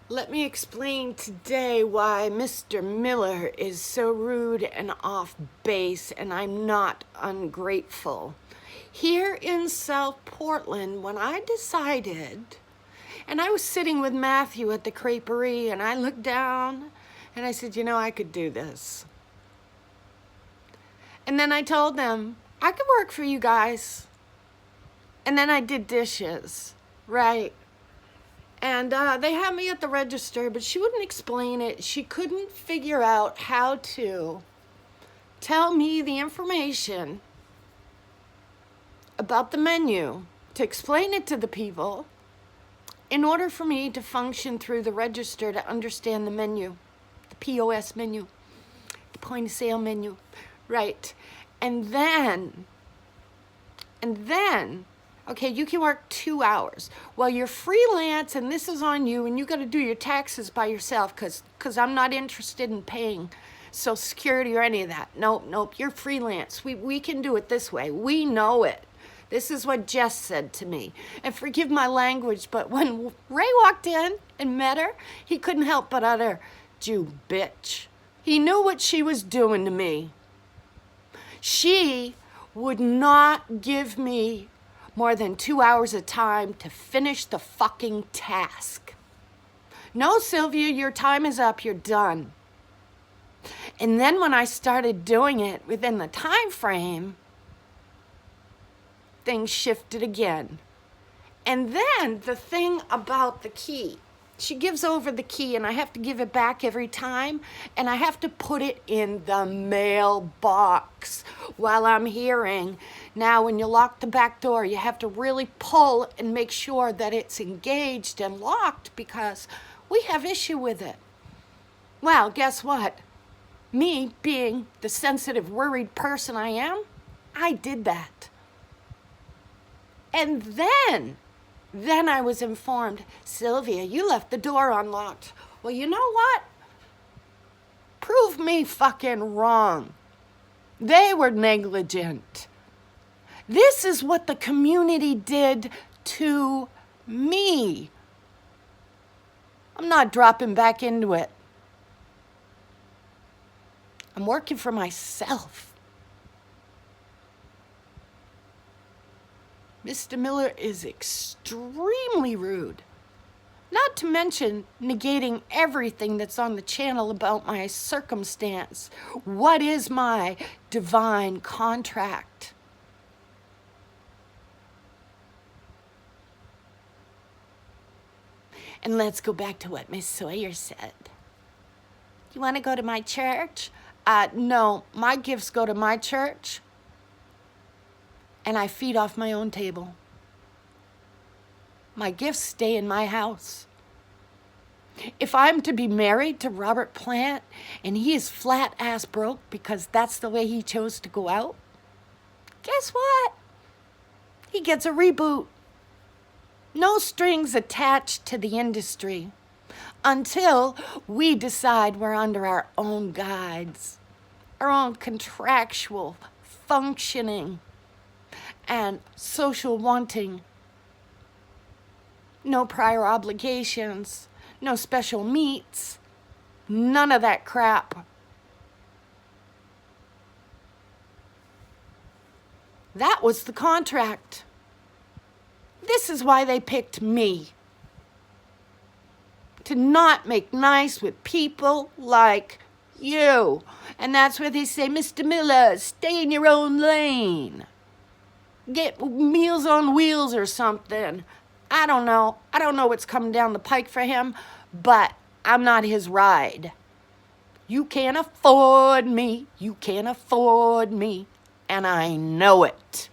Let me explain today why Mr. Miller is so rude and off base, and I'm not ungrateful. Here in South Portland, when I decided, and I was sitting with Matthew at the creperie, and I looked down and I said, I could do this. And then I told them, I could work for you guys. And then I did dishes, right? And they had me at the register, but she wouldn't explain it. She couldn't figure out how to tell me the information about the menu, to explain it to the people, in order for me to function through the register to understand the menu, the POS menu, the point of sale menu, right? And then, okay, you can work 2 hours. Well, you're freelance, and this is on you, and you got to do your taxes by yourself because I'm not interested in paying Social Security or any of that. Nope, you're freelance. We can do it this way. We know it. This is what Jess said to me. And forgive my language, but when Ray walked in and met her, he couldn't help but utter, "Jew bitch." He knew what she was doing to me. She would not give me more than 2 hours of time to finish the fucking task. No, Sylvia, your time is up. You're done. And then when I started doing it within the time frame, things shifted again. And then the thing about the key, she gives over the key and I have to give it back every time, and I have to put it in the mailbox while I'm hearing. Now, when you lock the back door, you have to really pull and make sure that it's engaged and locked because we have issue with it. Well, guess what? Me being the sensitive, worried person I am, I did that. And then I was informed, "Sylvia, you left the door unlocked." Well, you know what? Prove me fucking wrong. They were negligent. This is what the community did to me. I'm not dropping back into it. I'm working for myself. Mr. Miller is extremely rude. Not to mention negating everything that's on the channel about my circumstance. What is my divine contract? And let's go back to what Miss Sawyer said. You want to go to my church? No, my gifts go to my church, and I feed off my own table. My gifts stay in my house. If I'm to be married to Robert Plant and he is flat ass broke because that's the way he chose to go out, guess what? He gets a reboot. No strings attached to the industry until we decide we're under our own guides, our own contractual functioning and social wanting. No prior obligations, no special meets, none of that crap. That was the contract. This is why they picked me. To not make nice with people like you. And that's where they say, "Mr. Miller, stay in your own lane. Get Meals on Wheels or something." I don't know. I don't know what's coming down the pike for him, but I'm not his ride. You can't afford me. You can't afford me. And I know it.